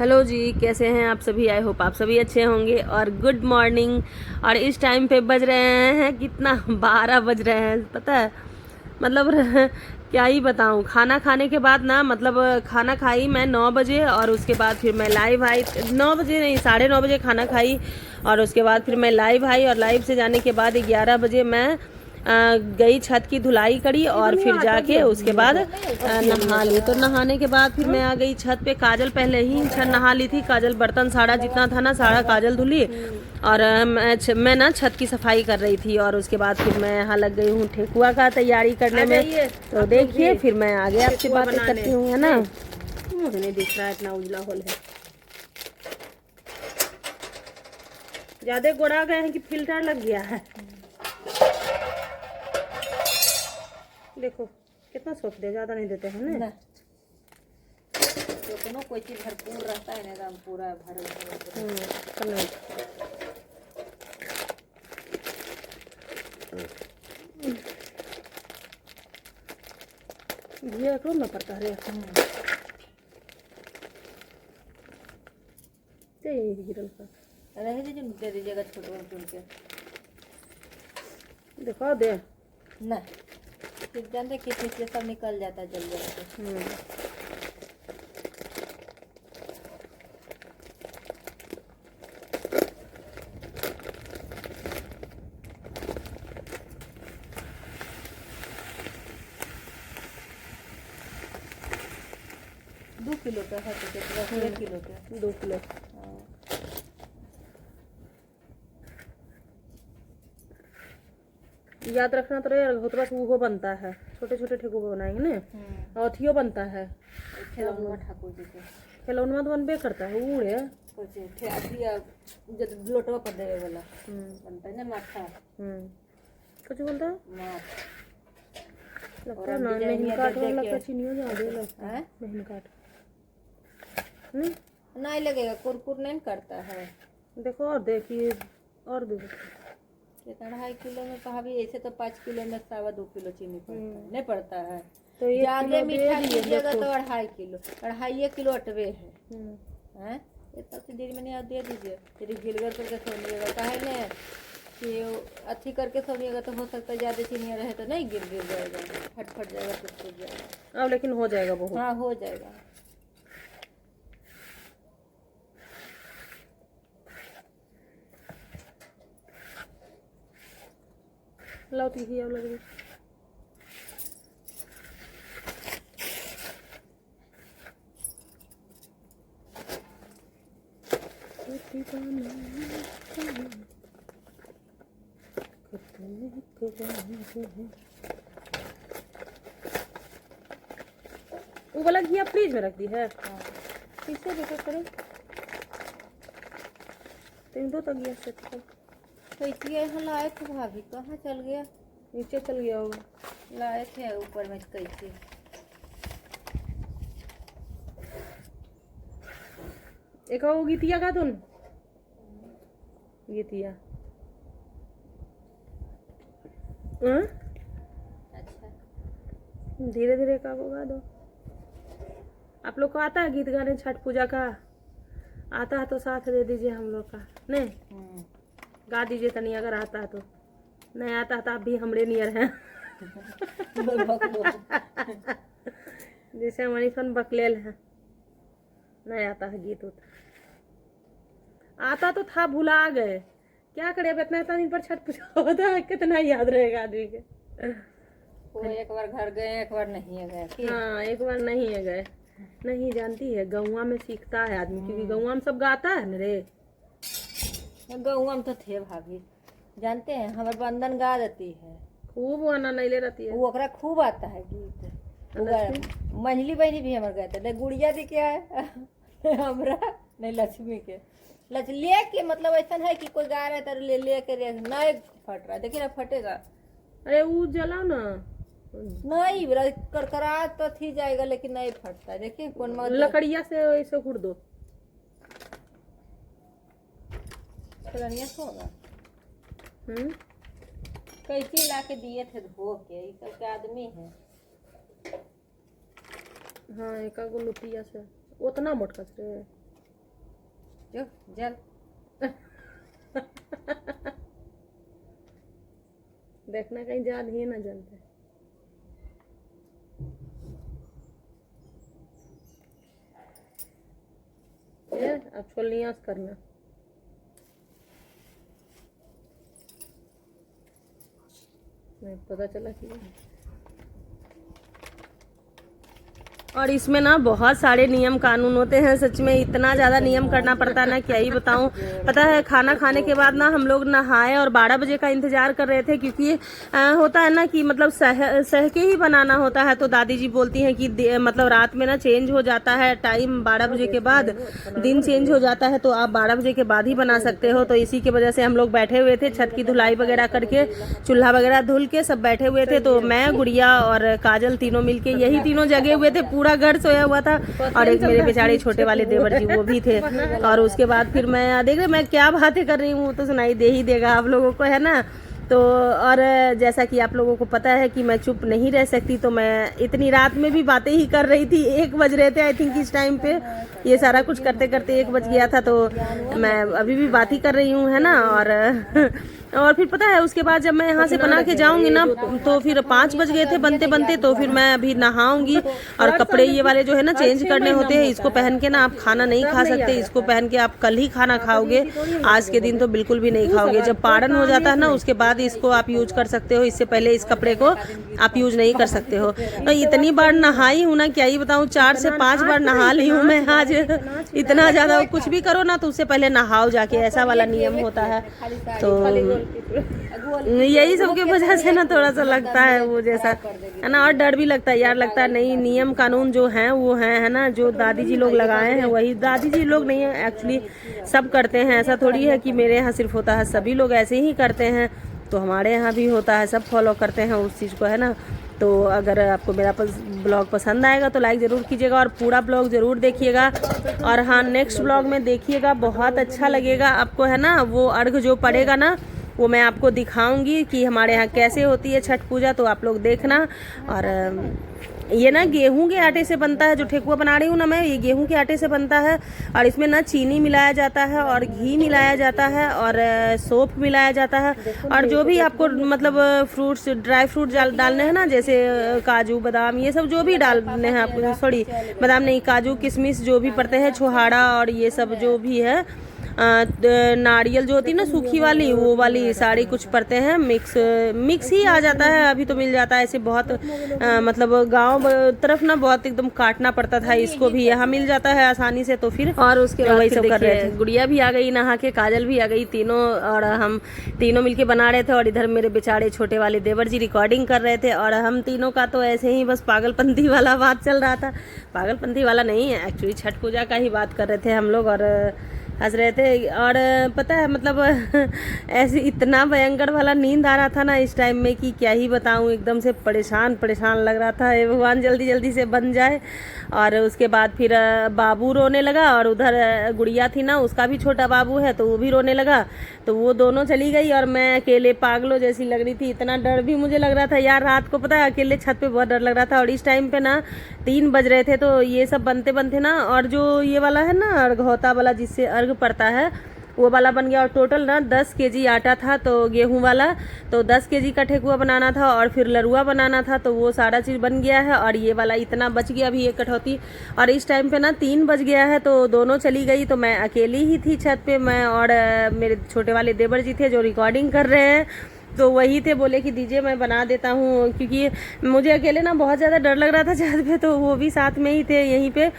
Hello जी, कैसे हैं आप सभी। आई होप आप सभी अच्छे होंगे। और गुड मॉर्निंग। और इस टाइम पे बज रहे हैं कितना 12 बज रहे हैं, पता है। मतलब क्या ही बताऊं। खाना खाने के बाद ना, मतलब खाना खाई मैं 9 बजे और उसके बाद फिर मैं लाइव आई। 9 बजे नहीं, 9:30 बजे खाना खाई और उसके बाद फिर मैं लाइव आई। और लाइव से जाने के बाद 11 बजे मैं गई, छत की धुलाई करी और फिर जाके उसके बाद नहा ली। तो नहाने के बाद फिर मैं आ गई छत पे। काजल पहले ही छत नहा ली थी। काजल बर्तन सारा जितना था ना, सारा काजल धुली। और मैं ना छत की सफाई कर रही थी। और उसके बाद फिर मैं यहाँ लग गई हूँ ठेकुआ का तैयारी करने में। तो देखिए फिर मैं आगे आपसे बातें करती हूँ, है ना। मुझे नहीं दिख रहा है, इतना उजला होल है। ज्यादा गोड़ा गए हैं कि फिल्टर लग गया है। देखो कितना सोख दे, ज्यादा नहीं देते हैं ना। तो कोई चीज भरपूर रहता है ना, एकदम पूरा भर घी करो ना पड़ता है। गिरल का रह दे दीजिएगा छोटे चुन के। दिखा दे ना फिर जानते कि इससे सब निकल जाता है जल्दी से। 2 किलो का है तो कितना 1 किलो का 2 किलो। याद रखना तो यार, बहुत बस वो बनता है, छोटे छोटे ठेकुआ बनाएंगे ना। और अथियो बनता है ठाकुर जी के खिलौना तो बनबे करता है। उड़े कुछ अभी जब लोटवा पर देवे वाला बनता है ना माथा। कुछ बोलता है माथ लगता है ना। मेहन काट वाला लगता, चीनियों ज्यादा लगता है। मेहन काट नहीं लगेगा, कुरकुर नहीं करता है। देखो और देखिए, और देखो 2.5 किलो में कहा भी ऐसे तो 5 किलो में 2.25 किलो चीनी पड़ता है, नहीं पड़ता है। तो ज्यादा मीठा लीजिएगा तो 2.5 किलो, 2.5 किलो अटवे है। हैं इतना सी देर में नहीं दे दीजिए, फिर गिलगर करके सोनिएगा। काहे ना कि अथी करके सोनिएगा तो हो सकता है ज़्यादा चीनी रहे तो नहीं गिर जाएगा, फट जाएगा, टूट जाएगा। अब लेकिन हो जाएगा बहुत। हाँ हो जाएगा। लाओ तीखी अब लग रही। वो वाला घी फ्रिज में रख दी है। किससे देखो करें तुम दो तो गया से कैसे यहाँ लाए थे भाभी, कहाँ चल गया? नीचे चल गया होगा। लाए थे ऊपर में कैसे। एक वो गीतिया का तुम गीतिया अच्छा धीरे धीरे का होगा दो। आप लोग को आता है गीत गाने छठ पूजा का? आता है तो साथ दे दीजिए हम लोग का, नहीं गा दीजिए तनी अगर आता है तो। नहीं आता है तो आप भी हमरे नियर हैं। जैसे हमारी सन बकलेल है, नहीं आता है गीत उत। आता तो था, भुला गए, क्या करे। अब इतना इतना दिन पर छठ पूजा होता है, कितना याद रहेगा आदमी के। वो एक बार घर गए, एक बार नहीं गए। हाँ एक बार नहीं है गए। नहीं जानती है, गौवा में सीखता है आदमी, क्योंकि गौवा में सब गाता है न रे। गौवा में तो थे भाभी, जानते हैं हमारे बंधन गा देती है खूब आना नहीं ले रहती है। वो ओकरा खूब आता है गीत। मंझली बहनी भी हमारे गाते नहीं। गुड़िया दी क्या है हमरा नहीं, लक्ष्मी के ले के मतलब ऐसा है कि कोई गा रहा है तो ले के नहीं फट रहा है। देखिए ना फटेगा। अरे वो जलाओ ना। नहीं करकरा तो थी जाएगा लेकिन नहीं फटता है। देखिए कौन लकड़िया से ऐसे घुड़ दो। होगा कैसे ला के दिए थे धो के, ये सब के आदमी है। हाँ एक लुटिया से उतना मोटका से जो जल। देखना कहीं ज्यादा ही ना जलते। अब छोलनिया करना। नहीं पता चला कि और इसमें ना बहुत सारे नियम कानून होते हैं। सच में इतना ज़्यादा नियम करना पड़ता है ना, क्या ही बताऊं। पता है खाना खाने के बाद ना हम लोग नहाए और 12 बजे का इंतजार कर रहे थे, क्योंकि होता है ना कि मतलब सह के ही बनाना होता है। तो दादी जी बोलती हैं कि मतलब रात में ना चेंज हो जाता है टाइम, 12 बजे के बाद दिन चेंज हो जाता है, तो आप 12 बजे के बाद ही बना सकते हो। तो इसी की वजह से हम लोग बैठे हुए थे, छत की धुलाई वगैरह करके, चूल्हा वगैरह धुल के सब बैठे हुए थे। तो मैं, गुड़िया और काजल तीनों मिलके यही तीनों जगे हुए थे, पूरा घर सोया हुआ था। और एक मेरे बेचारे छोटे वाले देवर जी वो भी थे। और उसके बाद फिर मैं देख रहे मैं क्या बातें कर रही हूँ, तो सुनाई दे ही देगा आप लोगों को, है ना। तो और जैसा कि आप लोगों को पता है कि मैं चुप नहीं रह सकती, तो मैं इतनी रात में भी बातें ही कर रही थी। 1 बज रहे थे आई थिंक इस टाइम पे, ये सारा कुछ करते करते 1 बज गया था। तो मैं अभी भी बात ही कर रही हूँ, है ना। और फिर पता है उसके बाद जब मैं यहाँ से बना के जाऊंगी ना, तो फिर 5 बज गए थे बनते बनते। तो फिर मैं अभी नहाऊंगी और कपड़े ये वाले जो है ना चेंज करने होते हैं। इसको पहन के ना आप खाना नहीं खा सकते, इसको पहन के आप कल ही खाना खाओगे, आज के दिन तो बिल्कुल भी नहीं खाओगे। जब पारण हो जाता है ना उसके बाद इसको आप यूज कर सकते हो, इससे पहले इस कपड़े को आप यूज नहीं कर सकते हो। तो इतनी बार नहाई हूँ ना, क्या ही बताऊँ, 4 से 5 बार नहा ली हूँ मैं आज। इतना ज्यादा कुछ भी करो ना तो उससे पहले नहाओ जाके, ऐसा वाला नियम होता है। तो यही सब की वजह से ना थोड़ा सा लगता है वो जैसा, है ना। और डर भी लगता है यार, लगता है नहीं नियम कानून जो हैं वो हैं, है ना, जो दादी जी लोग लगाए हैं वही। दादी जी लोग नहीं है एक्चुअली, सब करते हैं। ऐसा थोड़ी है कि मेरे यहाँ सिर्फ होता है, सभी लोग ऐसे ही करते हैं। तो हमारे यहाँ भी होता है, सब फॉलो करते हैं उस चीज़ को, है ना। तो अगर आपको मेरा ब्लॉग पसंद आएगा तो लाइक ज़रूर कीजिएगा और पूरा ब्लॉग ज़रूर देखिएगा। और हाँ, नेक्स्ट ब्लॉग में देखिएगा, बहुत अच्छा लगेगा आपको, है ना। वो अर्घ जो पड़ेगा ना वो मैं आपको दिखाऊंगी कि हमारे यहाँ कैसे होती है छठ पूजा, तो आप लोग देखना। और ये ना गेहूं के आटे से बनता है, जो ठेकुआ बना रही हूँ ना मैं, ये गेहूं के आटे से बनता है। और इसमें ना चीनी मिलाया जाता है और घी मिलाया जाता है और सौंफ मिलाया जाता है। और जो भी आपको मतलब फ्रूट्स, ड्राई फ्रूट डालने हैं ना, जैसे काजू बादाम, ये सब जो भी डालने हैं आपको, सॉरी बादाम नहीं, काजू किशमिश जो भी पड़ते हैं, छुहाड़ा और ये सब जो भी है, नारियल जो होती है ना सूखी वाली, वो वाली सारी कुछ पड़ते हैं। मिक्स ही आ जाता है, अभी तो मिल जाता है ऐसे बहुत मतलब गांव तरफ ना बहुत एकदम काटना पड़ता था, इसको भी यहाँ मिल जाता है आसानी से। तो फिर और उसके बाद वही सब कर रहे थे। गुड़िया भी आ गई नहा के, काजल भी आ गई, तीनों, और हम तीनों मिलके बना रहे थे। और इधर मेरे बेचारे छोटे वाले देवर जी रिकॉर्डिंग कर रहे थे। और हम तीनों का तो ऐसे ही बस पागलपंथी वाला बात चल रहा था। पागलपंथी वाला नहीं है एक्चुअली, छठ पूजा का ही बात कर रहे थे हम लोग और हंस रहे थे। और पता है मतलब ऐसे इतना भयंकर वाला नींद आ रहा था ना इस टाइम में कि क्या ही बताऊं, एकदम से परेशान लग रहा था। हे भगवान जल्दी जल्दी से बन जाए। और उसके बाद फिर बाबू रोने लगा, और उधर गुड़िया थी ना, उसका भी छोटा बाबू है तो वो भी रोने लगा। तो वो दोनों चली गई और मैं अकेले पागलों जैसी लग रही थी। इतना डर भी मुझे लग रहा था यार, रात को पता है अकेले छत पे बहुत डर लग रहा था। और इस टाइम पे ना 3 बज रहे थे, तो ये सब बनते बनते ना, और जो ये वाला है ना अर्घौता वाला जिससे अर्घ पड़ता है, वो वाला बन गया। और टोटल ना 10 केजी आटा था, तो गेहूं वाला, तो 10 केजी का ठेकुआ बनाना था और फिर लरुआ बनाना था, तो वो सारा चीज़ बन गया है। और ये वाला इतना बच गया अभी, एक कटौती। और इस टाइम पे ना 3 बज गया है, तो दोनों चली गई, तो मैं अकेली ही थी छत पे। मैं और मेरे छोटे वाले देवर जी थे जो रिकॉर्डिंग कर रहे हैं, तो वही थे, बोले कि दीजिए मैं बना देता हूँ, क्योंकि मुझे अकेले ना बहुत ज़्यादा डर लग रहा था छत पे, तो वो भी साथ में ही थे यहीं पे।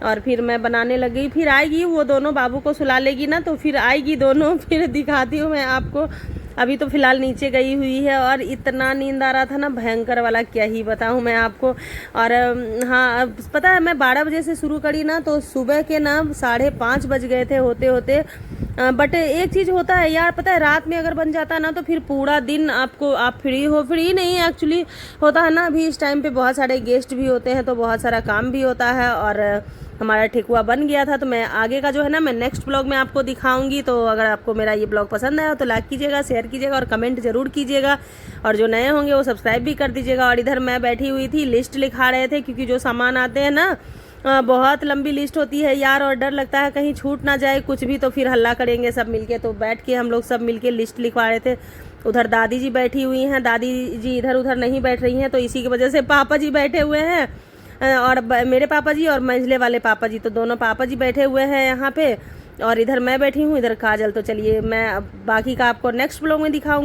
और फिर मैं बनाने लग गई। फिर आएगी वो दोनों, बाबू को सुला लेगी ना, तो फिर आएगी दोनों, फिर दिखाती हूँ मैं आपको। अभी तो फिलहाल नीचे गई हुई है। और इतना नींद आ रहा था ना भयंकर वाला, क्या ही बताऊँ मैं आपको। और हाँ, पता है मैं 12 बजे से शुरू करी ना, तो सुबह के ना 5:30 बज गए थे होते होते। बट एक चीज़ होता है यार, पता है रात में अगर बन जाता है ना, तो फिर पूरा दिन आपको, आप फ्री नहीं एक्चुअली होता है ना। अभी इस टाइम पे बहुत सारे गेस्ट भी होते हैं, तो बहुत सारा काम भी होता है। और हमारा ठेकुआ बन गया था, तो मैं आगे का जो है ना मैं नेक्स्ट ब्लॉग में आपको दिखाऊंगी। तो अगर आपको मेरा ये ब्लॉग पसंद आया तो लाइक कीजिएगा, शेयर कीजिएगा और कमेंट जरूर कीजिएगा। और जो नए होंगे वो सब्सक्राइब भी कर दीजिएगा। और इधर मैं बैठी हुई थी, लिस्ट लिखा रहे थे, क्योंकि जो सामान आते हैं ना बहुत लंबी लिस्ट होती है यार, और डर लगता है कहीं छूट ना जाए कुछ भी, तो फिर हल्ला करेंगे सब मिलके। तो बैठ के हम लोग सब मिलके लिस्ट लिखवा रहे थे। उधर दादी जी बैठी हुई हैं, दादी जी इधर उधर नहीं बैठ रही हैं, तो इसी की वजह से पापा जी बैठे हुए हैं, और मेरे पापा जी और मंझले वाले पापा जी, तो दोनों पापा जी बैठे हुए हैं यहाँ पे, और इधर मैं बैठी हूँ, इधर काजल। तो चलिए मैं अब बाकी का आपको नेक्स्ट ब्लॉग में दिखाऊंगी।